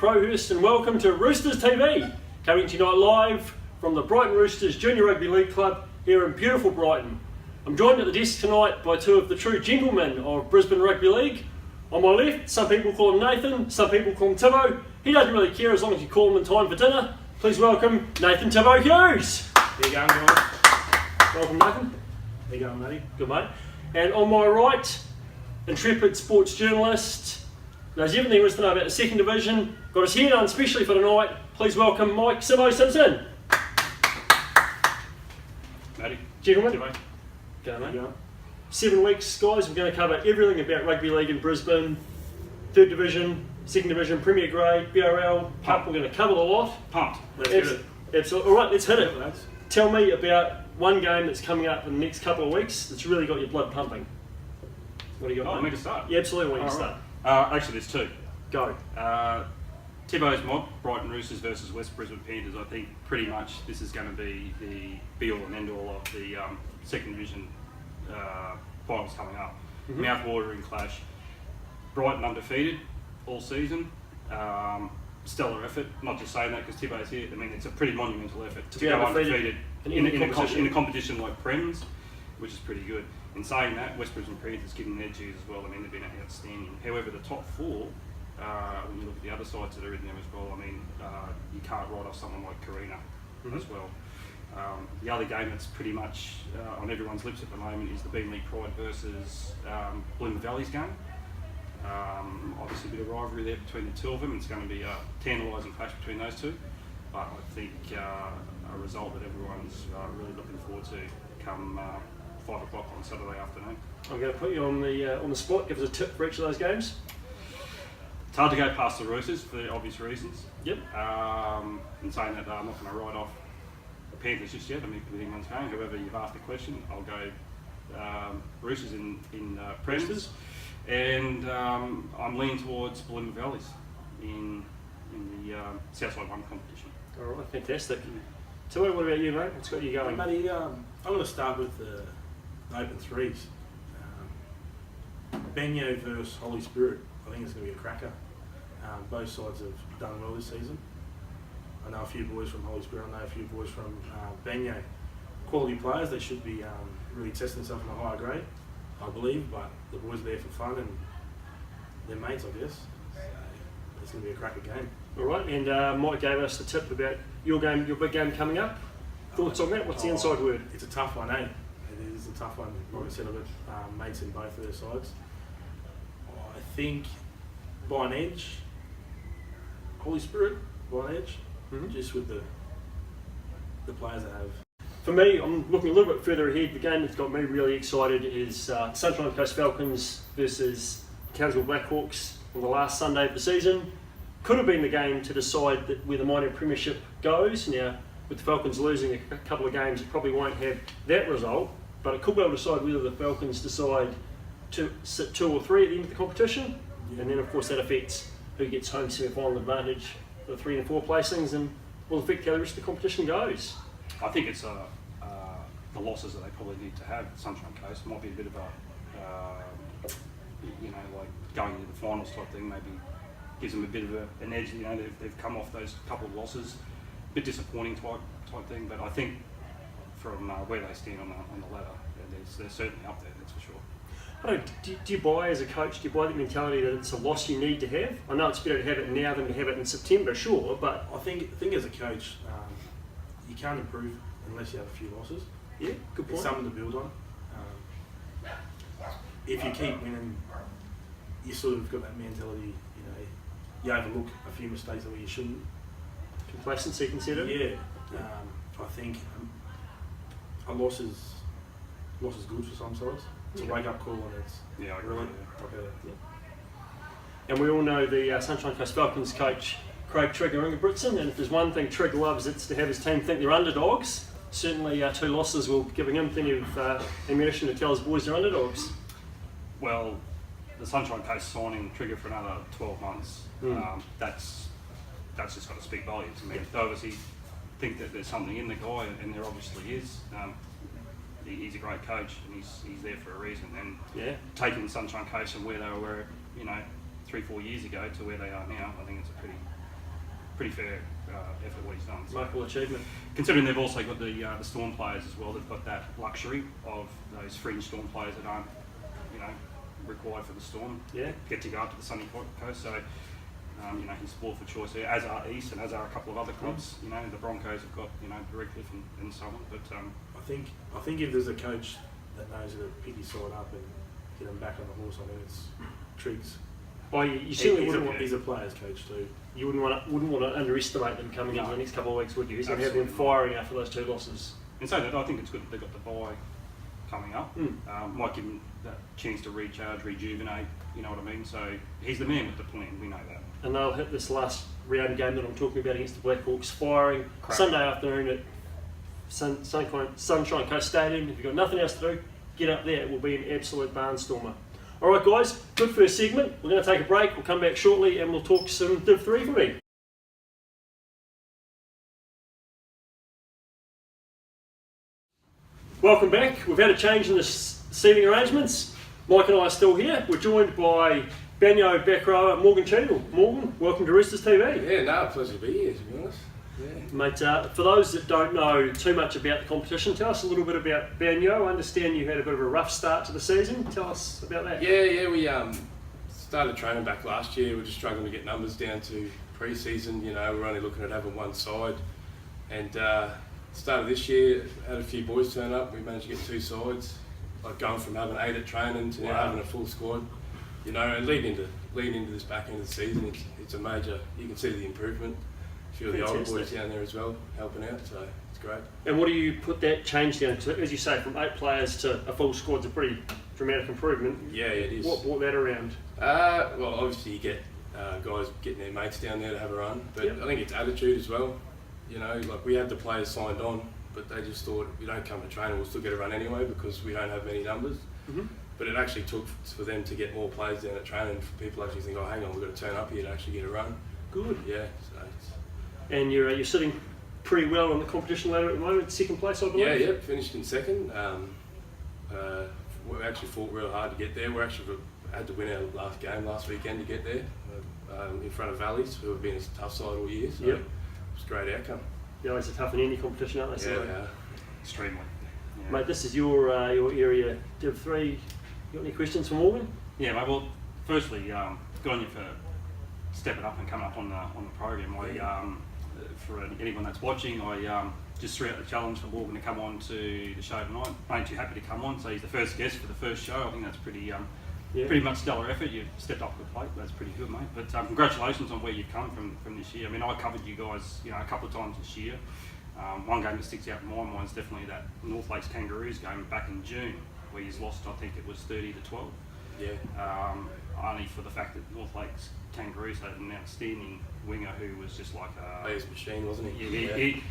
Crowhurst and welcome to Roosters TV, coming to you tonight live from the Brighton Roosters Junior Rugby League Club here in beautiful Brighton. I'm joined at the desk tonight by two of the true gentlemen of Brisbane Rugby League. On my left, some people call him Nathan, some people call him Tibbo. He doesn't really care as long as you call him in time for dinner. Please welcome Nathan Tibbo Hughes. How you going, guys? Welcome, Nathan. How you going, matey? Good, mate. And on my right, intrepid sports journalist, knows everything there is to know about the second division, got his hair done especially for tonight. Please welcome Mike Simo Simpson. Matty. Gentlemen. G'day. G'day, mate. 7 weeks, guys. We're going to cover everything about rugby league in Brisbane, third division, second division, Premier Grade, BRL, Cup. We're going to cover the lot. Pumped. Let's hit it. Absolutely. All right, let's hit it. Yeah, lads. Tell me about one game that's coming up in the next couple of weeks that's really got your blood pumping. What do you got? Oh, me to start? Yeah, absolutely. Want you to All start. right. Actually, there's two. Go. Tibbo's mob, Brighton Roosters versus West Brisbane Panthers. I think pretty much this is going to be the be-all and end-all of the second division finals coming up. Mm-hmm. Mouth-watering clash. Brighton undefeated all season. Stellar effort. Not just saying that because Tibbo's here. I mean, it's a pretty monumental effort to go undefeated in a competition like Prem's, which is pretty good. In saying that, West Brisbane Panthers giving their dues as well. I mean, they've been outstanding. However, the top four, when you look at the other sides that are in there as well, I mean, you can't write off someone like Karina as well. The other game that's pretty much on everyone's lips at the moment is the Banyo Pride versus Bloomer Valley's game. Obviously a bit of rivalry there between the two of them. It's going to be a tantalising clash between those two. But I think a result that everyone's really looking forward to come 5 o'clock on Saturday afternoon. I'm going to put you on the spot. Give us a tip for each of those games. It's hard to go past the Roosters for obvious reasons. Yep. In saying that, I'm not going to write off the Panthers just yet. I mean, with anyone's game. However, you've asked the question. I'll go Roosters in Roosters, and I'm leaning towards Bloomer Valleys in the Southside 1 competition. All right, fantastic. So what about you, mate? What's got you going? Matty, I'm going to start with the open threes. Banyo versus Holy Spirit. I think it's going to be a cracker. Both sides have done well this season. I know a few boys from Holy Spirit. I know a few boys from Banyo. Quality players. They should be really testing themselves in a higher grade, I believe. But the boys are there for fun and they're mates, I guess. So it's going to be a cracker game. All right, and Mike gave us the tip about your game, your big game coming up. Thoughts on that? What's the inside word? It's a tough one, eh? It is a tough one. Like I said, I've got mates in both of their sides. I think by an edge, Holy Spirit by an edge, just with the players that have. For me, I'm looking a little bit further ahead. The game that's got me really excited is Sunshine Coast Falcons versus Townsville Blackhawks on the last Sunday of the season. Could have been the game to decide where the minor premiership goes. Now, with the Falcons losing a couple of games, it probably won't have that result, but it could well decide whether the Falcons decide to sit 2 or 3 at the end of the competition, and then of course that affects who gets home semi-final advantage for the 3 and 4 placings, and will affect how the rest of the competition goes. I think it's the losses that they probably need to have. Sunshine Coast might be a bit of a, like going into the finals type thing. Maybe gives them a bit of an edge. You know, they've come off those couple of losses, a bit disappointing type thing. But I think from where they stand on the ladder, they're certainly up there. That's for sure. I don't, do you buy as a coach? Do you buy the mentality that it's a loss you need to have? I know it's better to have it now than to have it in September, sure, but I think as a coach, you can't improve unless you have a few losses. yeah, good point. It's something to build on. If you keep winning, you sort of got that mentality. You overlook a few mistakes where you shouldn't. Complacency considered. Yeah, I think a loss is good for some sides. It's a wake-up call, and it's really And we all know the Sunshine Coast Falcons coach, Craig Trigger Ingebrigtsen, and if there's one thing Trigger loves, it's to have his team think they're underdogs. Certainly 2 losses will giving him plenty of ammunition to tell his boys they're underdogs. Well, the Sunshine Coast signing Trigger for another 12 months, that's just got to speak volumes. I mean, they obviously think that there's something in the guy, and there obviously is. He's a great coach, and he's there for a reason. And taking the Sunshine Coast and where they were, 3-4 years ago to where they are now, I think it's a pretty fair effort what he's done. So, Remarkable achievement. considering they've also got the Storm players as well, they've got that luxury of those fringe Storm players that aren't, required for the Storm. Yeah. Get to go up to the sunny coast. So, he's sport for choice there, as are East and as are a couple of other clubs. The Broncos have got, Redcliffe and so on. But I think if there's a coach that knows how to pick his side up and get him back on the horse, I think it's Triggs. Oh, you certainly he's wouldn't want. He's a player's coach too. You wouldn't want to underestimate them coming into the next couple of weeks, would you? He's going to have them firing after those 2 losses. And so I think it's good that they've got the bye coming up. Might give him that chance to recharge, rejuvenate, you know what I mean? So he's the man with the plan, we know that. And they'll hit this last round game that I'm talking about against the Blackhawks, firing Sunday afternoon at Sunshine Coast Stadium. If you've got nothing else to do, get up there. It will be an absolute barnstormer. All right, guys, good first segment. We're going to take a break. We'll come back shortly and we'll talk some Div 3 footy. Welcome back. We've had a change in the seating arrangements. Mike and I are still here. We're joined by Banyo back rower Morgan Cheadle. Morgan, welcome to Roosters TV. Yeah, no, pleasure to be here, to be honest. Yeah. Mate, for those that don't know too much about the competition, tell us a little bit about Banyo. I understand you had a bit of a rough start to the season. Tell us about that. Yeah, we started training back last year. We're just struggling to get numbers down to pre-season. We're only looking at having one side. And started this year, had a few boys turn up. We managed to get 2 sides. Like going from having 8 at training to now having a full squad. And leading into this back end of the season, it's a major. You can see the improvement. A few of the older boys down there as well, helping out, so it's great. And what do you put that change down to? As you say, from 8 players to a full squad's a pretty dramatic improvement. Yeah, it is. What brought that around? Well, obviously you get guys getting their mates down there to have a run, but I think it's attitude as well. Like we had the players signed on, but they just thought, we don't come to training, we'll still get a run anyway because we don't have many numbers. But it actually took for them to get more players down at training, for people actually think, oh, hang on, we've got to turn up here to actually get a run. Good. Yeah, so and you're sitting pretty well on the competition ladder at the moment, 2nd place, I believe? Yeah, finished in 2nd. We actually fought real hard to get there. We actually had to win our last game last weekend to get there, in front of Valleys, who have been a tough side all year, so it was a great outcome. Yeah, it's a tough and any competition, aren't they? Yeah, they are. Extremely. Yeah. Mate, this is your area, Div 3. You got any questions for Morgan? Yeah, mate, well, firstly, good on you for stepping up and coming up on the program. For anyone that's watching, I just threw out the challenge for Morgan to come on to the show tonight. I ain't too happy to come on, so he's the first guest for the first show. I think that's pretty much stellar effort. You've stepped up to the plate. That's pretty good, mate. But congratulations on where you've come from this year. I mean, I covered you guys, a couple of times this year. One game that sticks out in my mind is definitely that North Lakes Kangaroos game back in June, where you lost, I think it was 30-12. Yeah. Only for the fact that North Lakes Kangaroos had an outstanding winger who was just like a Biggest machine, wasn't he? He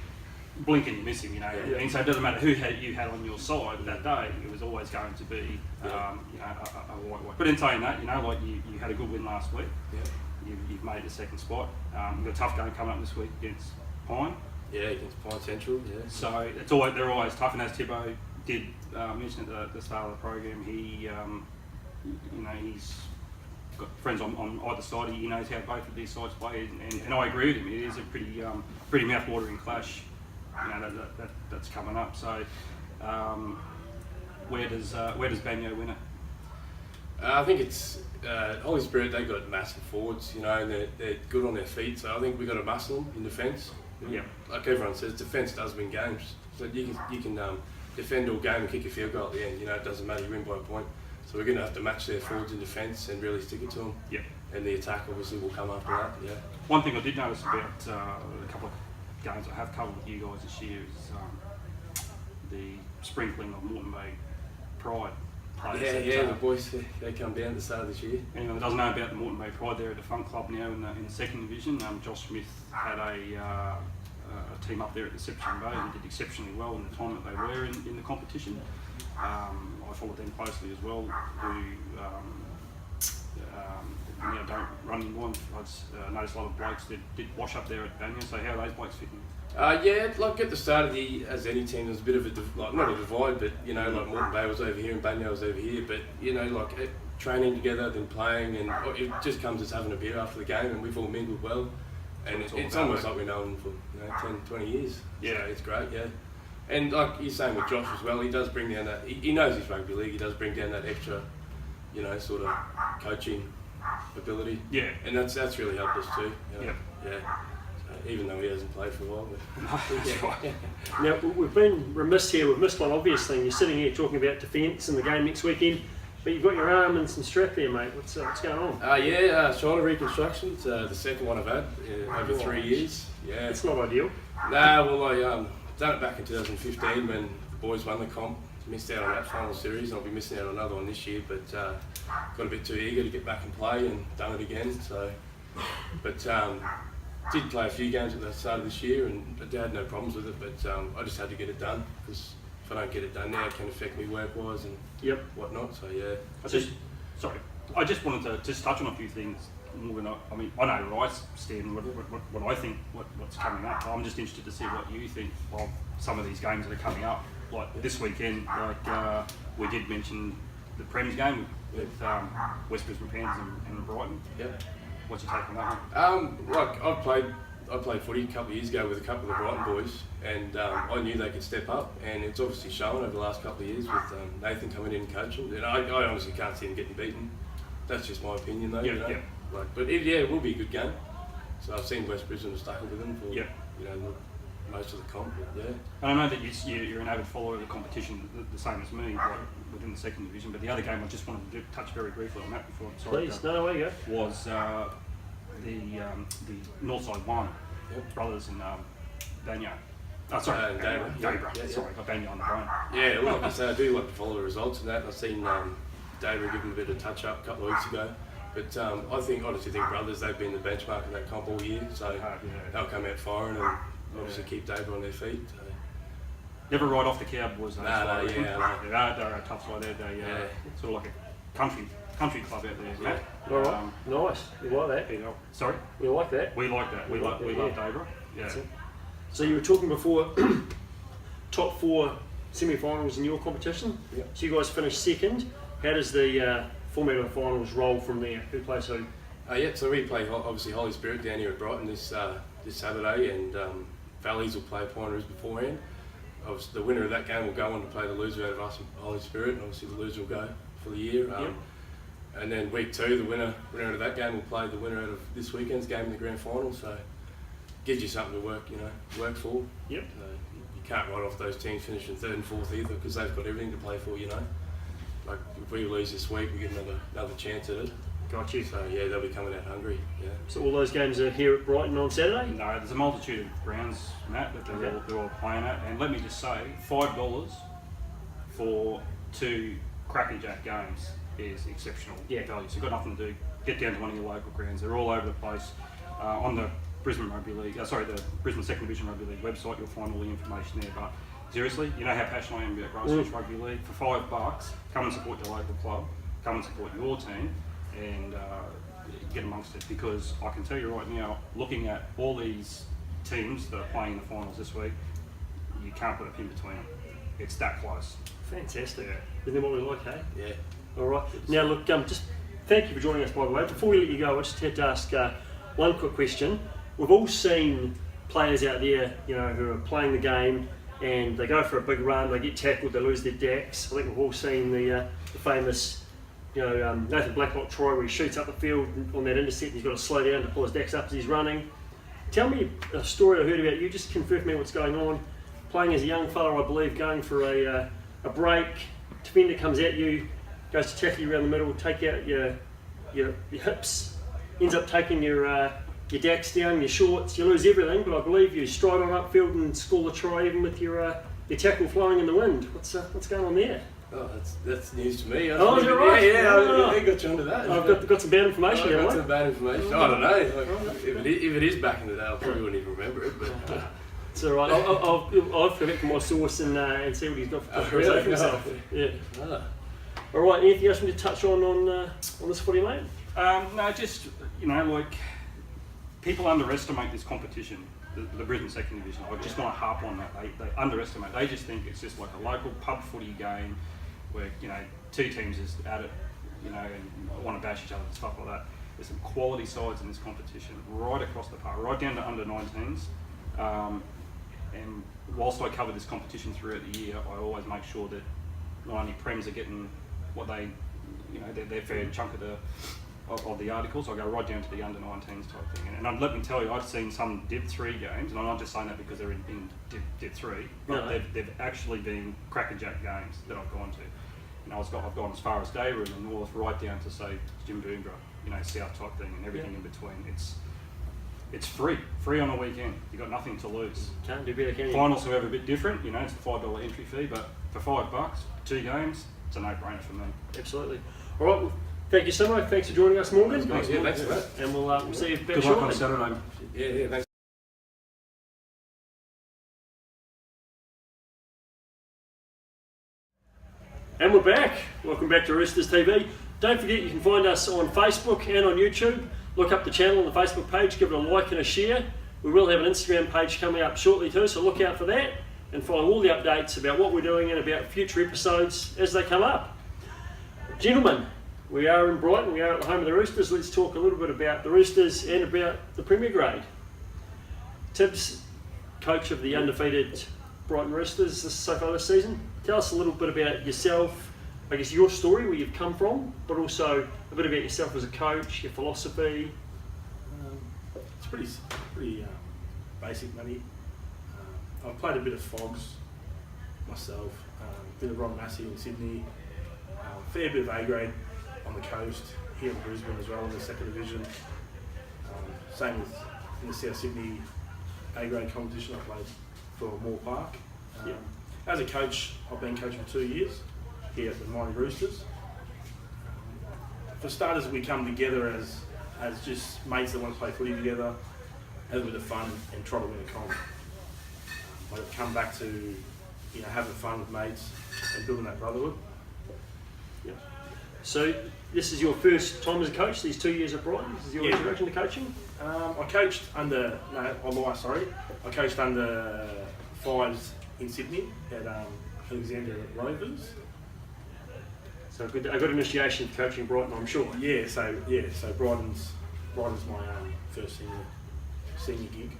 blink and you miss him, Yeah. And so it doesn't matter who you had on your side that day. It was always going to be, a white way. But in saying that, like you had a good win last week. Yeah. You've made the 2nd spot. You've got a tough game coming up this week against Pine. Yeah, against Pine Central. Yeah. So they're always tough, and as Tibbo did mention at the start of the program, he he's got friends on either side. He knows how both of these sides play, and I agree with him. It is a pretty mouth-watering clash, that's coming up. So, where does Banyo win it? I think it's Holy Spirit. They got massive forwards, and they're good on their feet. So I think we got to muscle them in defence. Yeah. Like everyone says, defence does win games. So you can defend all game and kick a field goal at the end. It doesn't matter. You win by a point. So we're going to have to match their forwards in defence and really stick it to them. Yeah. And the attack obviously will come after that. Yeah. One thing I did notice about a couple of games I have covered with you guys this year is the sprinkling of Moreton Bay Pride players. Yeah, the boys, they come down at the start of this year. Anyone that doesn't know about the Moreton Bay Pride, they're a defunct club now in the 2nd division. Josh Smith had a team up there at Deception Bay and did exceptionally well in the time that they were in the competition. I followed them closely as well, who don't run anymore. I noticed a lot of blokes that did wash up there at Banyo, so how are those blokes fitting? Like at the start of the year, as any team, there's a bit of not a divide, but like Moreton Bay was over here and Banyo was over here, but training together, then playing, and it just comes as having a beer after the game, and we've all mingled well. And it's it's almost like we've known him for 10, 20 years. Yeah. So it's great, yeah. And like you're saying with Josh as well, he does bring down that, he knows his rugby league, he does bring down that extra, sort of coaching ability. Yeah. And that's really helped us too. Yeah. Yeah. So even though he hasn't played for a while. But Now, we've been remiss here, we've missed one obvious thing. You're sitting here talking about defence and the game next weekend, but you've got your arm and some strap there, mate. What's going on? shoulder reconstruction. It's the second one I've had over 3 years. Yeah. It's not ideal. Nah, well, I done it back in 2015 when the boys won the comp. Missed out on that final series, and I'll be missing out on another one this year. But got a bit too eager to get back and play, and done it again. So, but did play a few games at the start of this year, and I had no problems with it. But I just had to get it done, because if I don't get it done now, it can affect me work-wise and whatnot. So yeah. I just wanted to just touch on a few things. Morgan, I mean, I know where I stand, what I think, what's coming up. I'm just interested to see what you think of some of these games that are coming up. Like this weekend, we did mention the Prem's game with West Brisbane Panthers and Brighton. Yep. What's your take on that one? I played footy a couple of years ago with a couple of the Brighton boys, and I knew they could step up, and it's obviously shown over the last couple of years with Nathan coming in and coaching. And I honestly can't see him getting beaten. That's just my opinion, though. Yeah. But it will be a good game. So I've seen West Brisbane stuck with them for most of the comp. But yeah. And I know that you're an avid follower of the competition, the same as me, like within the second division. But the other game I just wanted to touch very briefly on that before. Please, no, away you go. Was the Northside One brothers and Banyo. Oh, sorry, Dabra. Sorry, got Banyo on the brain. Yeah, like I say, I do like to follow the results and that. I've seen Dabra give them a bit of touch up a couple of weeks ago. But I honestly think brothers, they've been the benchmark of that comp all year, so they'll come out firing and obviously keep Dabra on their feet. So. Never ride off the Cowboys, though. They're a tough side. They're sort of like a country club out there, Matt. All right, nice. We like that. Sorry? We like that. We like that. We love Dabra. Yeah. So you were talking before, top 4 semi-finals in your competition. Yep. So you guys finished second. How does the format of the finals roll from there? Who plays who? So we play obviously Holy Spirit down here at Brighton this Saturday, and Valleys will play Pointers beforehand. Obviously, the winner of that game will go on to play the loser out of us and Holy Spirit, and obviously the loser will go for the year. And then week 2, the winner out of that game will play the winner out of this weekend's game in the grand final. So gives you something to work for. Yep. You can't write off those teams finishing 3rd and 4th either, because they've got everything to play for. Like if we lose this week, we get another chance at it. Got you. So yeah, they'll be coming out hungry. Yeah. So all those games are here at Brighton on Saturday? No, there's a multitude of grounds, Matt, that they're all playing at. And let me just say, $5 for 2 crackerjack games is exceptional value. So you've got nothing to do. Get down to one of your local grounds. They're all over the place. On the Brisbane the Brisbane Second Division Rugby League website, you'll find all the information there. But seriously, you know how passionate I am about grassroots rugby league. For $5, come and support your local club, come and support your team, and get amongst it. Because I can tell you right now, looking at all these teams that are playing in the finals this week, you can't put a pin between them. It's that close. Fantastic. Isn't that what we like, hey? Yeah. All right. Now look, just thank you for joining us, by the way. Before we let you go, I just had to ask one quick question. We've all seen players out there, who are playing the game, and they go for a big run, they get tackled, they lose their dacks. I think we've all seen the famous, Nathan Blacklock try where he shoots up the field on that intercept. He's got to slow down to pull his dacks up as he's running. Tell me a story I heard about you. Just confirm for me what's going on. Playing as a young fella, I believe, going for a break. Defender comes at you, goes to tackle you around the middle, take out your hips, ends up taking your dacks down, your shorts, you lose everything, but I believe you stride on upfield and score the try even with your tackle flowing in the wind. What's going on there? Oh, that's news to me. Oh, is that right? Yeah, I got you onto that. I've got some bad information here, I've got mate. some bad information. I don't know. If it is back in the day, I probably wouldn't even remember it. But it's all right. I'll have to go back to my source and see what he's got for himself. Yeah. All right. Anything else we need to touch on this footy, mate? No, just people underestimate this competition. The Brisbane Second Division. I just want to harp on that. They underestimate. They just think it's just like a local pub footy game where 2 teams is at it, and want to bash each other and stuff like that. There's some quality sides in this competition right across the park, right down to under 19s. And whilst I cover this competition throughout the year, I always make sure that not only Prems are getting what they, their fair chunk of the articles. I go right down to the under 19s type thing. And let me tell you, I've seen some Div 3 games, and I'm not just saying that because they're in Div 3, but they've actually been crackerjack games that I've gone to. I've gone as far as Dayborough in the north, right down to say Jimboombra, south type thing, and everything in between. It's free on a weekend. You've got nothing to lose. Can't do better, can you? Finals, however, a bit different. It's the $5 entry fee, but for $5, 2 games, it's a no-brainer for me. Absolutely. All right. Well, thank you so much. Thanks for joining us, Morgan. Thanks for that. And we'll see you back shortly. Good luck on Saturday. Yeah, thanks. And we're back. Welcome back to Roosters TV. Don't forget you can find us on Facebook and on YouTube. Look up the channel on the Facebook page, give it a like and a share. We will have an Instagram page coming up shortly too, so look out for that and follow all the updates about what we're doing and about future episodes as they come up. Gentlemen, we are in Brighton, we are at the home of the Roosters. Let's talk a little bit about the Roosters and about the Premier Grade. Tibbs, coach of the undefeated Brighton Roosters so far this season. Tell us a little bit about yourself, I guess your story, where you've come from, but also a bit about yourself as a coach, your philosophy. It's pretty basic, Matty. I've played a bit of Fogs myself, a bit of Ron Massey in Sydney, fair bit of A grade on the coast, here in Brisbane as well in the second division. Same with in the South Sydney A grade competition. I played for Moore Park. As a coach, I've been coaching for 2 years here at the Mighty Roosters. For starters, we come together as just mates that want to play footy together, have a bit of fun and try to win a comp. But I've come back to having fun with mates and building that brotherhood. Yeah. So this is your first time as a coach, these 2 years at Brighton? This is your introduction to coaching? I coached under, I coached under 5s in Sydney at Alexandria Rovers. So a good initiation for coaching Brighton, I'm sure. So Brighton's my first senior gig.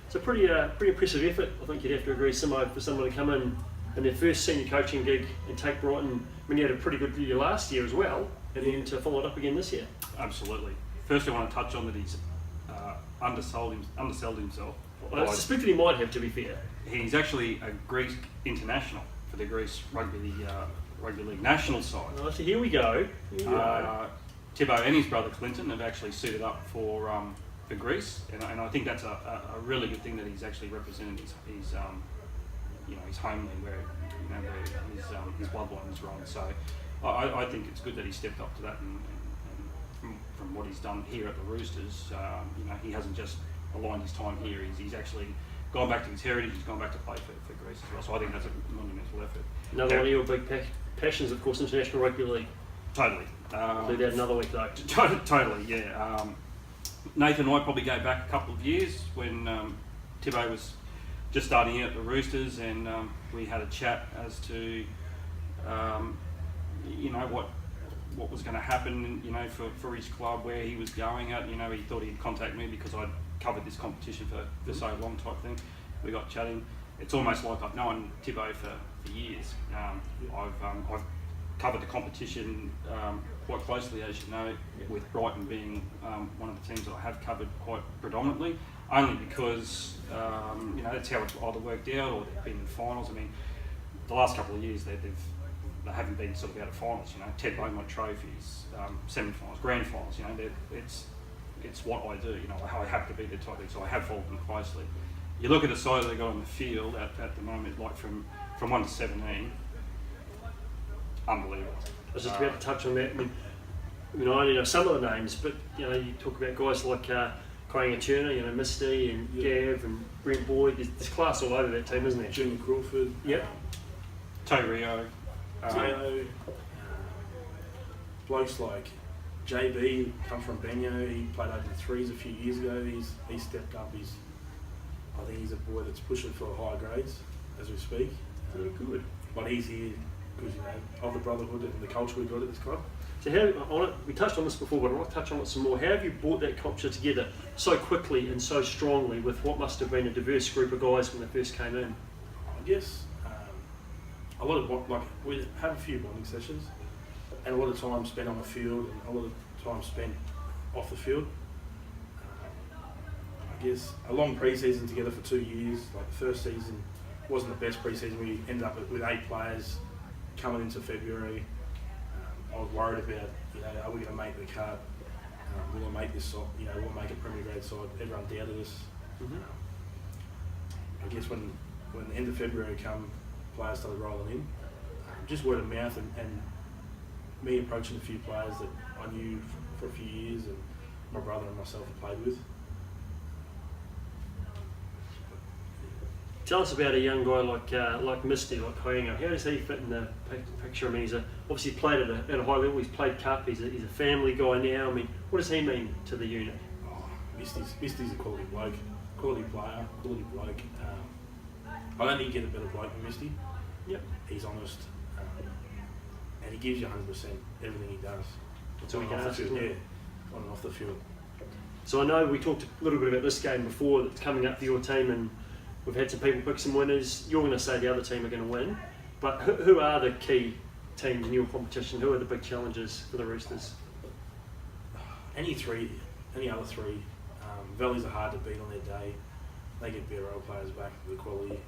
It's a pretty impressive effort. I think you'd have to agree, Simo, for someone to come in their first senior coaching gig and take Brighton. I mean, you had a pretty good year last year as well, and then to follow it up again this year. Absolutely. First, I want to touch on that he's undersold himself. Well, I suspect that he might have, to be fair. He's actually a Greek international for the Greece Rugby League national side. Oh, so here we go. Tibbo and his brother Clinton have actually suited up for Greece, and I think that's a really good thing that he's actually represented his homeland where his bloodline is run. So I think it's good that he stepped up to that, and from what he's done here at the Roosters, he hasn't just aligned his time here. He's actually gone back to his heritage. He's gone back to play for Greece as well. So I think that's a monumental effort. Another one of your big passions, of course, International Rugby League. Totally. Do that another week though. Totally, yeah. Nathan and I probably go back a couple of years when Tibbo was just starting out at the Roosters, and we had a chat as to what was going to happen, for his club, where he was going at. He thought he'd contact me because I'd covered this competition for so long type thing. We got chatting. It's almost like I've known Tibbo for years. I've covered the competition quite closely, as you know, with Brighton being one of the teams that I have covered quite predominantly, only because that's how it's either worked out or they've been in finals. I mean, the last couple of years they haven't been sort of out of finals. Ted Beaumont trophies, semi-finals, grand finals. It's what I do. I have to be there type thing, so I have followed them closely. You look at the side they got on the field at the moment, like from 1 to 17, unbelievable. I was just about to touch on that. I only know some of the names, but you talk about guys like Craig Turner, Misty and Gav and Brent Boyd. There's class all over that team, isn't there? Junior Crawford. Yep. Tay Rio. Blokes like JB comes from Banyo. He played over the 3s a few years ago. He's stepped up. I think he's a boy that's pushing for higher grades as we speak. Very good. But he's here because of the brotherhood and the culture we've got at this club. So we touched on this before, but I want to touch on it some more. How have you brought that culture together so quickly and so strongly with what must have been a diverse group of guys when they first came in? I guess a lot of we have a few bonding sessions, and a lot of time spent on the field and a lot of time spent off the field. I guess a long pre-season together for 2 years. Like the first season wasn't the best pre-season. We ended up with 8 players coming into February. I was worried about, are we going to make the cut? Will I make this side? Will I make a Premier Grade side? Everyone doubted us. Mm-hmm. I guess when the end of February come, players started rolling in. Just word of mouth and me approaching a few players that I knew for a few years, and my brother and myself had played with. Tell us about a young guy like Misty, like Hoenga. How does he fit in the picture? I mean, he's obviously played at a high level. He's played cup. He's a family guy now. I mean, what does he mean to the unit? Oh, Misty's a quality bloke, quality player, quality bloke. I don't think you get a better bloke than Misty. Yep. He's honest, and he gives you 100% everything he does. That's all we can ask, isn't it? On and off the field. So I know we talked a little bit about this game before that's coming up for your team, and we've had some people pick some winners. You're going to say the other team are going to win, but who are the key teams in your competition? Who are the big challenges for the Roosters? Any other three. Valleys are hard to beat on their day. They get BRL players back with the quality.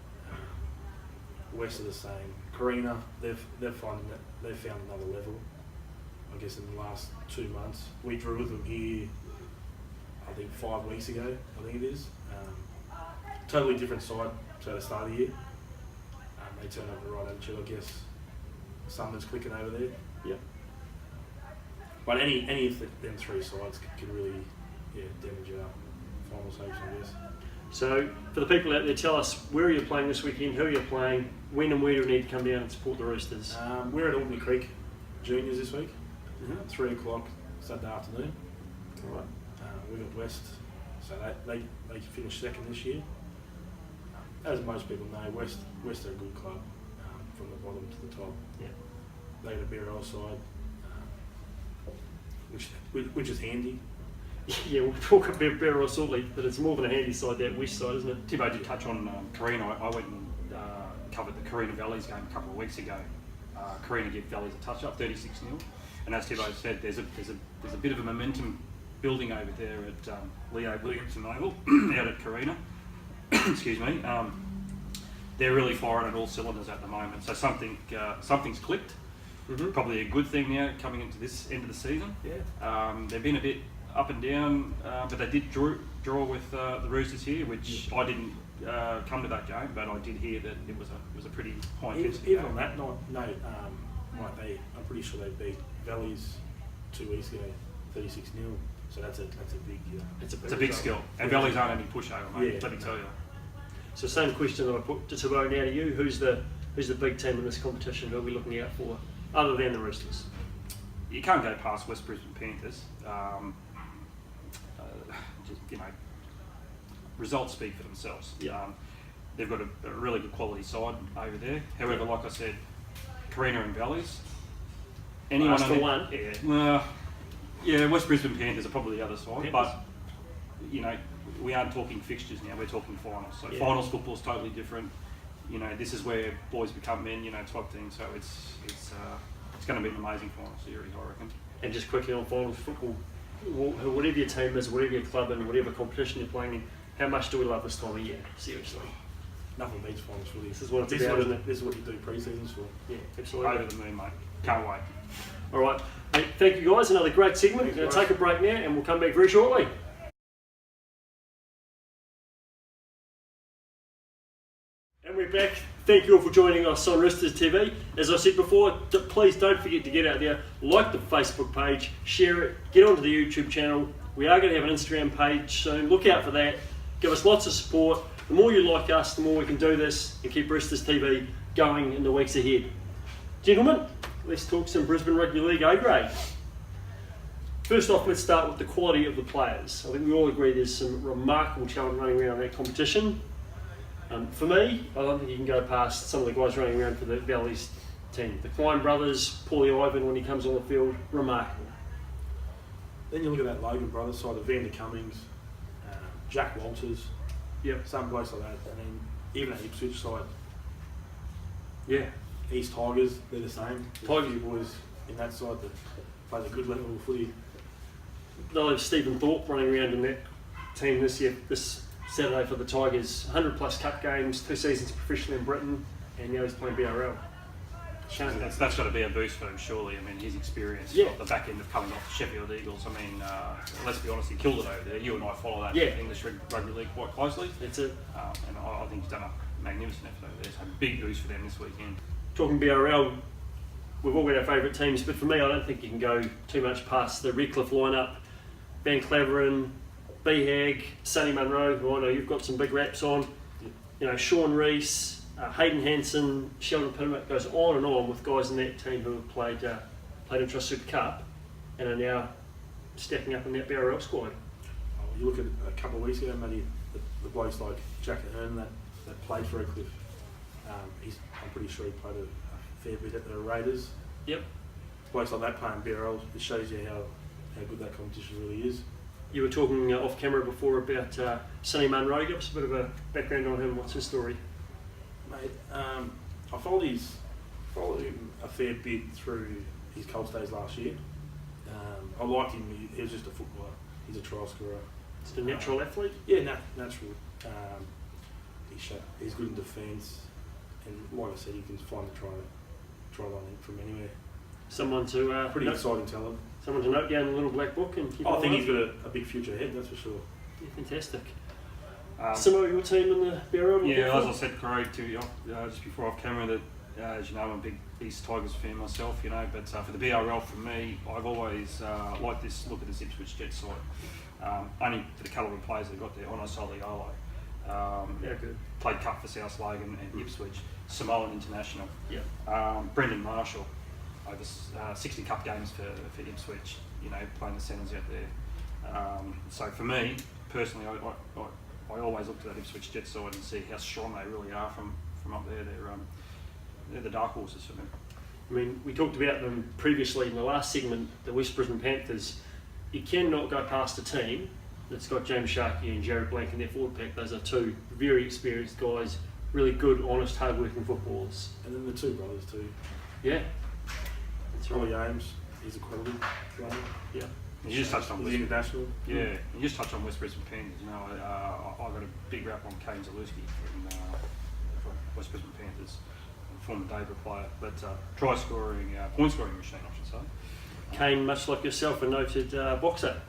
West are the same. Carina, they've found another level. I guess in the last 2 months, we drew with them here. I think 5 weeks ago. I think it is. Totally different side to the start of the year. They turn over the right attitude. I guess something's clicking over there. Yep. But any of them 3 sides can really damage our finals hopes, I guess. So for the people out there, tell us where are you playing this weekend, who are you playing, when and where do we need to come down and support the Roosters? We're at Albany Creek Juniors this week, Mm-hmm. 3 o'clock Saturday afternoon. All right. We've got West, so they finished second this year. As most people know, West are a good club from the bottom to the top. Yeah. They got a BRL side, which is handy. Yeah, we'll talk about BRL shortly, but it's more than a handy side, that west side, isn't it? Tibbo did touch on Carina. I went and covered the Carina Valleys game a couple of weeks ago. Carina gave Valleys a touch-up, 36-0. And as Tibbo said, there's a bit of a momentum building over there at Leo Williamson Oval, out at Carina. Excuse me. They're really firing at all cylinders at the moment. So something's clicked. Mm-hmm. Probably a good thing now coming into this end of the season. Yeah. They've been a bit up and down, but they did draw with the Roosters here, which I didn't come to that game, but I did hear that it was a pretty high intensity Even game. on that night, I'm pretty sure they beat Valleys 2 weeks ago, 36-0. So that's a big. It's a big skill, and Valleys aren't any pushover, mate. Yeah. Let me tell you. So same question that I put to Tibbo now to you. Who's the big team in this competition? Who are we looking out for, other than the Roosters? You can't go past West Brisbane Panthers. Results speak for themselves. Yeah. They've got a really good quality side over there. However, like I said, Carina and Valleys. Anyone for one. Yeah. West Brisbane Panthers are probably the other side, Panthers. but we aren't talking fixtures now. We're talking finals. So finals football's totally different. This is where boys become men. Type thing. So it's going to be an amazing final series, I reckon. And just quickly on finals football, whatever your team is, whatever your club and whatever competition you're playing in, how much do we love this time of year? Seriously. Nothing beats finals for you. This is what it's about, isn't it? This is what you do pre-seasons for. Yeah, absolutely. Over the moon, mate. Can't wait. All right. Hey, thank you guys. Another great segment. We're going to take a break now and we'll come back very shortly. And we're back. Thank you all for joining us on Roosters TV. As I said before, please don't forget to get out there, like the Facebook page, share it, get onto the YouTube channel. We are going to have an Instagram page soon. Look out for that. Give us lots of support. The more you like us, the more we can do this and keep Roosters TV going in the weeks ahead. Gentlemen, let's talk some Brisbane Rugby League A grade. First off, let's start with the quality of the players. I think we all agree there's some remarkable talent running around that competition. For me, I don't think you can go past some of the guys running around for the Valleys team. The Klein brothers, Paulie Ivan when he comes on the field, remarkable. Then you look at that Logan brothers side, the Vander Cummings, Jack Walters, some blokes like that. And then even that Ipswich side, East Tigers, they're the same. There's a few boys in that side that play a good level of footy. They'll have Stephen Thorpe running around in that team this Saturday for the Tigers. 100 plus cup games, 2 seasons professionally in Britain, and now he's playing BRL. That's got to be a boost for him, surely. I mean, his experience at the back end of coming off the Sheffield Eagles. I mean, let's be honest, he killed it over there. You and I follow that English rugby league quite closely. That's it. And I think he's done a magnificent effort over there. So big boost for them this weekend. Talking BRL, we've all got our favourite teams, but for me, I don't think you can go too much past the Redcliffe lineup. Van Claveren, Behag, Sonny Munro, who I know you've got some big raps on. You know, Sean Rees, Hayden Hanson, Sheldon Pinnock, goes on and on with guys in that team who have played Intrust Super Cup and are now stepping up in that BRL squad. You look at a couple of weeks ago, maybe the blokes like Jack Ahern that played for Redcliffe. I'm pretty sure he played a fair bit at the Raiders. Yep. Blokes like that playing BRL, it shows you how good that competition really is. You were talking off camera before about Sonny Munro. Give us a bit of a background on him. What's his story? Mate, I followed him a fair bit through his Colts days last year. I liked him. He was just a footballer. He's a try scorer. Just a natural athlete? Yeah, natural. He's good in defence, and like I said, you can find the try line from anywhere. Someone to pretty exciting talent. Someone to note down in the little black book and keep. I think he's got a big future ahead. That's for sure. Yeah, fantastic. Similar to your team in the BRL? Yeah, as I said, Craig, to you just before off camera, that as you know, I'm a big East Tigers fan myself, you know, but for the BRL, for me, I've always liked this look at this Ipswich Jets side. Only for the calibre of players that got there. Ono Soliolo, good. Played cup for South Logan and Ipswich. Samoan international. Yeah. Brendan Marshall, over 60 cup games for Ipswich, you know, playing the centres out there. So for me, personally, I always look to that Ipswich Jets side and see how strong they really are from up there. They're the dark horses for me. I mean, we talked about them previously in the last segment, the West Brisbane Panthers. You cannot go past a team that's got James Sharkey and Jared Blank in their forward pack. Those are two very experienced guys, really good, honest, hard-working footballers. And then the two brothers too. Yeah. That's right. Ollie Ames, he's a quality player. Yeah. You just touched on West international. Yeah, you just touched on West Brisbane Panthers. You know, I got a big rap on Kane Zalewski from West Brisbane Panthers, former David player, but try scoring, point scoring machine, I should say. Kane, much like yourself, a noted boxer.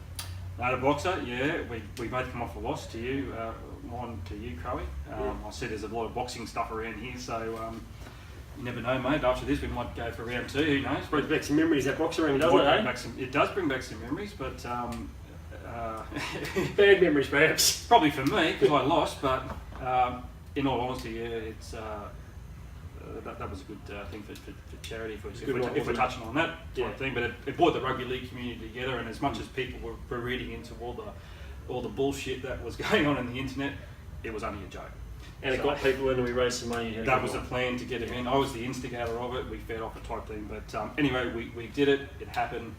Noted boxer, yeah. We both come off a loss to you, mine to you, Crowie. I see there's a lot of boxing stuff around here, so. You never know, mate. After this, we might go for round 2. Who knows? Brings back some memories, that boxing ring, doesn't it? It does bring back some memories, but bad memories, perhaps. Probably for me because I lost. But in all honesty, yeah, it's that was a good thing for charity. If we're touching on that type of thing, but it brought the rugby league community together. And as much as people were reading into all the bullshit that was going on the internet, it was only a joke. And it got people in and we raised some money. That was the plan to get him in. I was the instigator of it. We fed off a type thing. But anyway, we did it. It happened.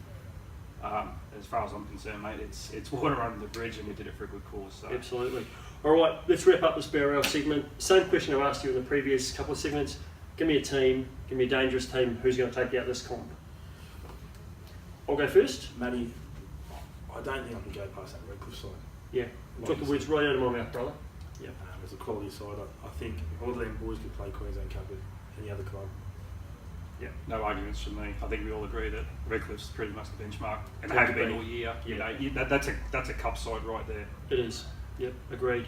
As far as I'm concerned, mate, it's water under the bridge and we did it for a good cause. So. Absolutely. All right, let's wrap up this BRL segment. Same question I asked you in the previous couple of segments. Give me a team. Give me a dangerous team. Who's going to take out this comp? I'll go first. Matty, I don't think I can go past that Redcliffe side. Yeah. Took the words right out of my mouth, brother. Yeah. As a quality side, I think all them boys could play Queensland Cup with any other club. Yeah, no arguments from me. I think we all agree that Redcliffe's pretty much the benchmark, and they have been all year. Yeah. You know, that's a cup side right there. It is. Yep, agreed.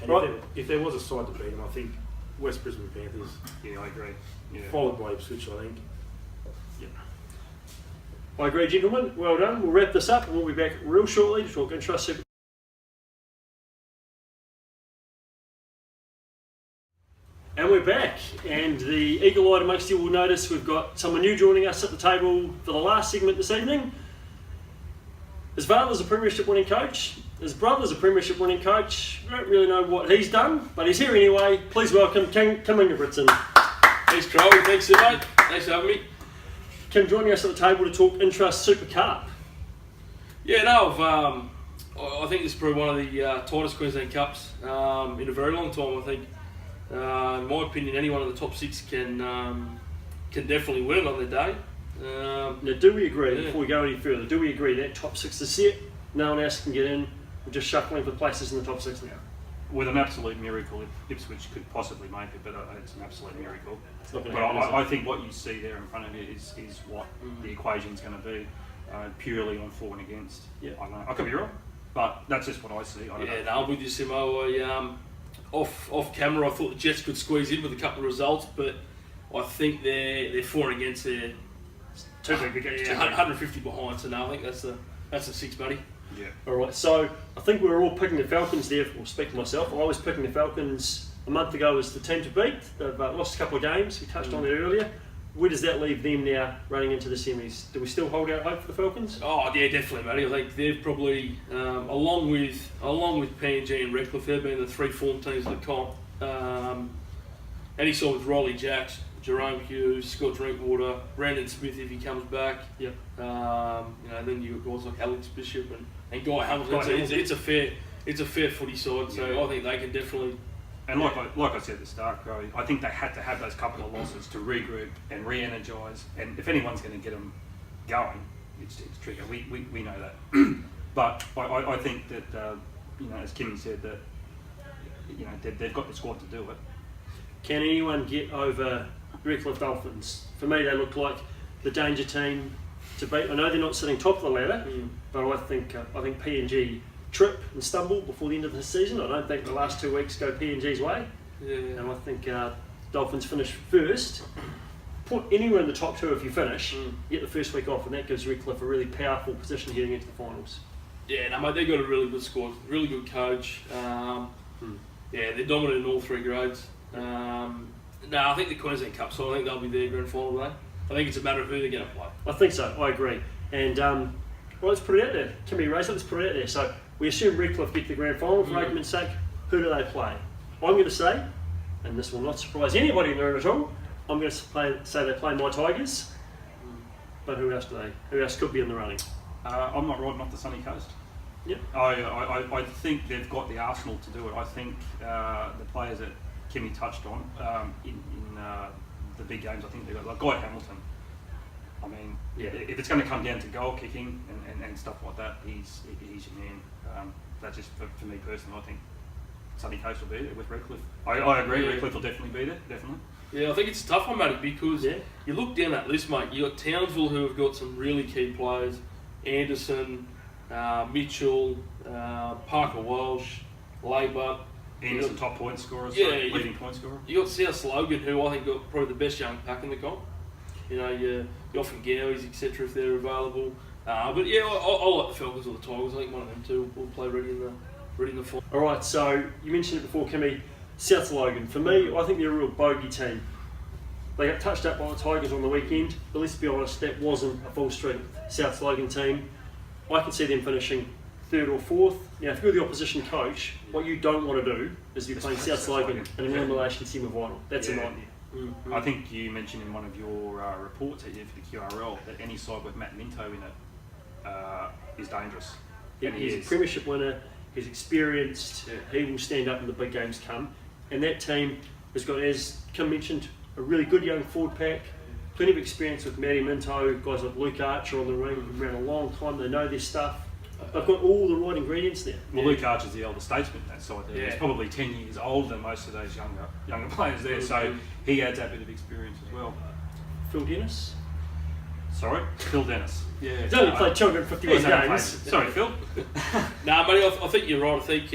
And right. if there was a side to beat them, I think West Brisbane Panthers. Yeah, I agree. Yeah. Followed by Ipswich, I think. Yeah. I agree, gentlemen. Well done. We'll wrap this up and we'll be back real shortly to talk Intrust Super. And we're back, and the eagle-eyed amongst you will notice we've got someone new joining us at the table for the last segment this evening. His father's a premiership winning coach, his brother's a premiership winning coach. We don't really know what he's done, but he's here anyway. Please welcome King Ingebrigtsen. Thanks, Crowley. Thanks, mate. Thanks for having me. Kim, joining us at the table to talk Intrust Super Cup. Yeah, no, I think this is probably one of the tightest Queensland Cups in a very long time. I think, in my opinion, anyone in the top 6 can definitely win it on their day. Now, do we agree, before we go any further, do we agree that top 6 is set, no one else can get in, we're just shuffling for places in the top 6 now? With an absolute miracle, if Ipswich could possibly make it, but it's an absolute miracle. It's not But going to happen, I think what you see there in front of you is what the equation's going to be, purely on for and against. Yeah. I don't know. I could be wrong, but that's just what I see. I don't know. No, I'm with you, Simo. Off camera, I thought the Jets could squeeze in with a couple of results, but I think they're for and against their Too big against 150 behind. So no, I think that's a 6, buddy. Yeah. Alright, so I think we were all picking the Falcons there, or speak for myself, I was picking the Falcons a month ago as the team to beat. They've lost a couple of games, we touched on that earlier. Where does that leave them now running into the semis? Do we still hold out hope for the Falcons? Oh yeah, definitely, matey. I think they've probably, along with PNG and Redcliffe, they've been the 3 form teams of the comp. And he saw with Riley Jacks, Jerome Hughes, Scott Drinkwater, Brandon Smith if he comes back. Yep. Then you've got guys like Alex Bishop and Guy Hamilton. It's a fair footy side, so I think they can definitely. And like I said at the start, Crow, I think they had to have those couple of losses to regroup and re-energise. And if anyone's going to get them going, it's Trigger. We know that. But I think that as Kim said, that they've got the squad to do it. Can anyone get over Redcliffe Dolphins? For me, they look like the danger team to beat. I know they're not sitting top of the ladder, but I think PNG trip and stumble before the end of the season. I don't think the last 2 weeks go PNG's way. Yeah. And I think Dolphins finish first. Put anywhere in the top 2 if you finish, get the first week off, and that gives Redcliffe a really powerful position heading into the finals. Yeah, no, mate, they've got a really good squad, really good coach. They're dominant in all 3 grades. I think the Queensland Cup, so I think they'll be their grand final day. I think it's a matter of who they're going to play. I think so, I agree. And let's put it out there. Can we raise it? Let's put it out there. So we assume Redcliffe get the grand final, for argument's sake. Who do they play? I'm going to say, and this will not surprise anybody in the room at all, I'm going to say they play my Tigers. But who else could be in the running? I'm not riding off the sunny coast. Yep. I think they've got the arsenal to do it. I think the players that Kimmy touched on in the big games, I think they've got like Guy Hamilton. I mean, if it's going to come down to goal kicking and stuff like that, he's your man. That's just for me personally. I think Sunny Coast will be there with Redcliffe. I agree. Redcliffe will definitely be there. Definitely. Yeah, I think it's a tough one, matey, because you look down that list, mate. You got Townsville, who have got some really key players. Anderson, Mitchell, Parker Walsh, Labour. Anderson, top point scorer, leading point scorer. You got South Logan, who I think got probably the best young pack in the comp. You often Gowies, etc. if they're available. But yeah, I like the Falcons or the Tigers. I think one of them two will play ready in the final. All right, so you mentioned it before, Kimmy. South Logan. For me, I think they're a real bogey team. They got touched up by the Tigers on the weekend, but let's be honest, that wasn't a full strength South Logan team. I can see them finishing 3rd or 4th. Now, if you're the opposition coach, what you don't want to do is be playing South Logan in an elimination semi-final. That's a nightmare. I think you mentioned in one of your reports that you did for the QRL that any side with Matt Minto in it is dangerous. He's a premiership winner, he's experienced, he will stand up when the big games come. And that team has got, as Kim mentioned, a really good young forward pack, plenty of experience with Matty Minto, guys like Luke Archer on the ring, who've been around a long time, they know their stuff. They've got all the right ingredients there. Well, Luke Archer's the elder statesman that side there. He's probably 10 years older than most of those younger players there, so he adds that bit of experience as well. Phil Dennis? Sorry? Phil Dennis. Yeah. He's only played 251 games. Sorry, Phil. Nah, mate, I think you're right. I think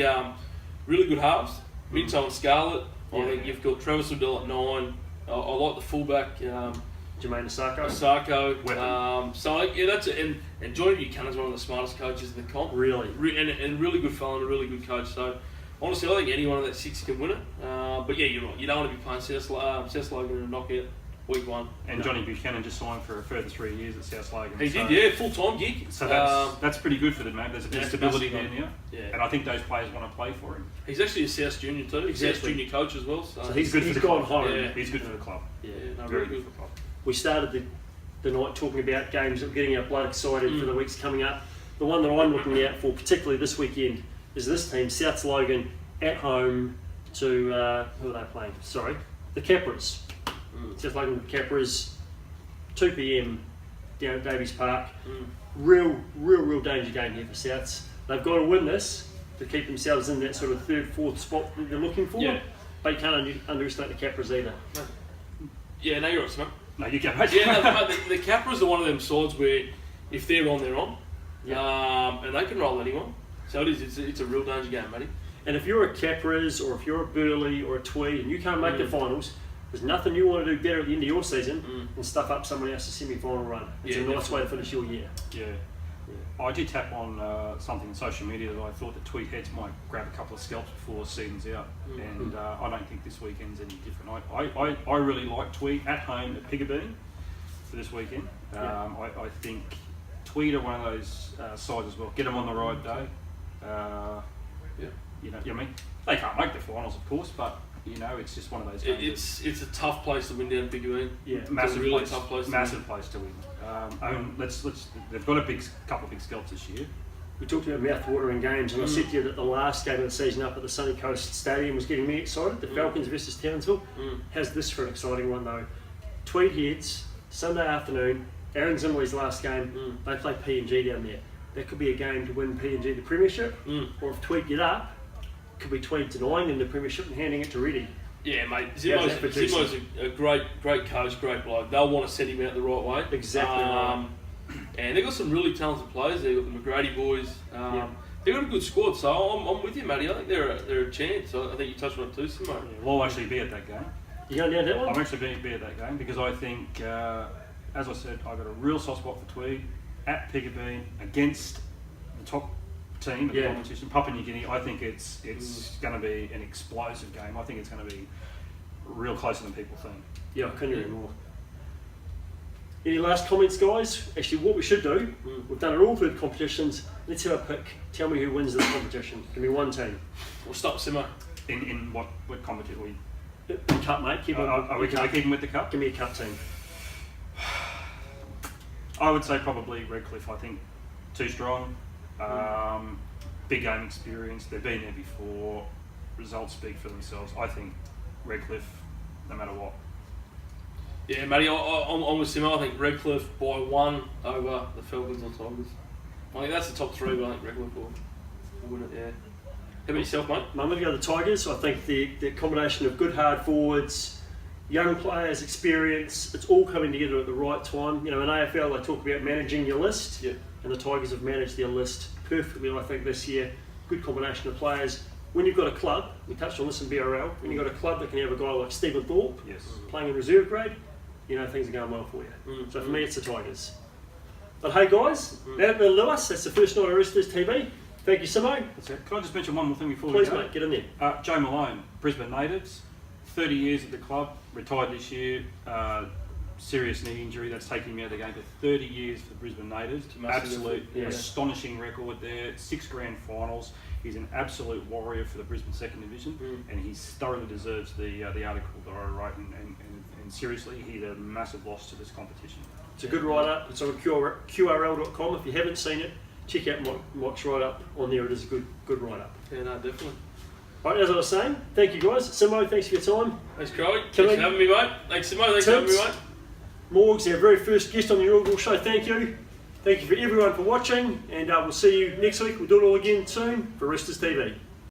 really good halves. Minto and Scarlett. I think you've got Travis Liddell at 9. I like the fullback. Jermaine Asako. That's it. And Johnny Buchanan's one of the smartest coaches in the comp. Really? And really good fellow and a really good coach. So honestly, I think anyone of that 6 can win it. But yeah, you're right. You don't want to be playing South Logan in a knockout. week 1. And Johnny Buchanan just signed for a further 3 years at South Logan. He did, yeah, full-time gig. So that's pretty good for them, mate. There's a bit of stability there now. Yeah. And I think those players want to play for him. He's actually a South junior too. He's South junior coach as well. So he's good for the gone club. home. Yeah. He's good for the club. Yeah, no, Very really good good. for the club. We started the night talking about games that were getting our blood excited for the weeks coming up. The one that I'm looking out for, particularly this weekend, is this team, South Logan, at home to, who are they playing? Sorry, the Capras. South Logan Capras, 2 p.m. down at Davies Park. Real danger game here for Souths. They've got to win this to keep themselves in that sort of 3rd, 4th spot that they're looking for. Yeah. But you can't underestimate the Capras either. Yeah, no, you're right, Simon. No, you go. Yeah, no, the Capras are one of them sides where if they're on, they're on. Yeah. And they can roll anyone. So it is. It's a real danger game, matey. And if you're a Capras or if you're a Burley or a Tweed and you can't make the finals, there's nothing you want to do better at the end of your season than stuff up someone else's semi-final run. It's a nice way to finish your year. Yeah. I did tap on something on social media that I thought that Tweed heads might grab a couple of scalps before the season's out, and I don't think this weekend's any different. I really like Tweed at home at Piggabeen for this weekend. I think Tweed are one of those sides as well. Get them on the right day. You know, I mean, they can't make the finals, of course, but you know, it's just one of those games. It's a tough place to win down Piggabeen. Yeah, massive really place, tough place. Massive place to win. They've got a couple of big scalps this year. We talked about mouth-watering games, and I said to you that the last game of the season up at the Sunny Coast Stadium was getting me excited. The Falcons versus Townsville. How's this for an exciting one though? Tweed heads, Sunday afternoon. Aaron Zimley's last game. They play PNG down there. That could be a game to win PNG the premiership, or if Tweed get up, could be Tweed denying them the premiership and handing it to Reddy. Yeah, mate. Zimmo's a great coach, great bloke. They'll want to set him out the right way. Exactly right. And they've got some really talented players. They've got the McGrady boys. They've got a good squad, so I'm with you, Matty. I think they're a chance. I think you touched on it too, Simo. Yeah, well, I'll actually be at that game. You going down that one? I'm actually be at that game because I think, as I said, I've got a real soft spot for Tweed at Piggabeen against the top team of the competition, Papua New Guinea. I think it's going to be an explosive game. I think it's going to be real closer than people think. Yeah, I couldn't agree more. Any last comments, guys? Actually, what we should do, we've done it all through the competitions. Let's have a pick. Tell me who wins this competition. Give me one team. We'll start with Simo. In what competition? The cup, mate. Are we keeping with the cup? Give me a cup team. I would say probably Redcliffe. I think too strong. Big game experience. They've been there before. Results speak for themselves. I think Redcliffe, no matter what. Yeah, Matty, I'm with Simo. I think Redcliffe by 1 over the Falcons or Tigers. I think that's the top 3, but I think Redcliffe will win it, yeah. How about yourself, mate? I'm going to go the Tigers. I think the combination of good hard forwards, young players, experience, it's all coming together at the right time. You know, in AFL they talk about managing your list, and the Tigers have managed their list perfectly, I think, this year. Good combination of players. When you've got a club, we touched on this in BRL, when you've got a club that can have a guy like Stephen Thorpe playing in reserve grade, you know things are going well for you. So for me, it's the Tigers. But hey guys, that'll do us. That's the first night of Roosters TV. Thank you, Simo. That's it. Can I just mention one more thing before Please, we go? mate, get in there. Joe Malone, Brisbane natives, 30 years at the club, retired this year. Serious knee injury that's taking him out of the game for 30 years for the Brisbane natives. Absolute astonishing record there. 6 grand finals. He's an absolute warrior for the Brisbane Second Division, and he thoroughly deserves the article that I wrote. And seriously, he's a massive loss to this competition. It's a good write-up. It's on QRL.com. If you haven't seen it, check out Mike's write-up on there. It is a good write-up. Yeah, no, definitely. Right, as I was saying, thank you guys. Simo, thanks for your time. Thanks, Crowley. Thanks for having me, mate. Thanks, Simo. Thanks for having me, mate. Morgs, our very first guest on the inaugural show. Thank you. Thank you for everyone for watching, and we'll see you next week. We'll do it all again soon for Roosters TV.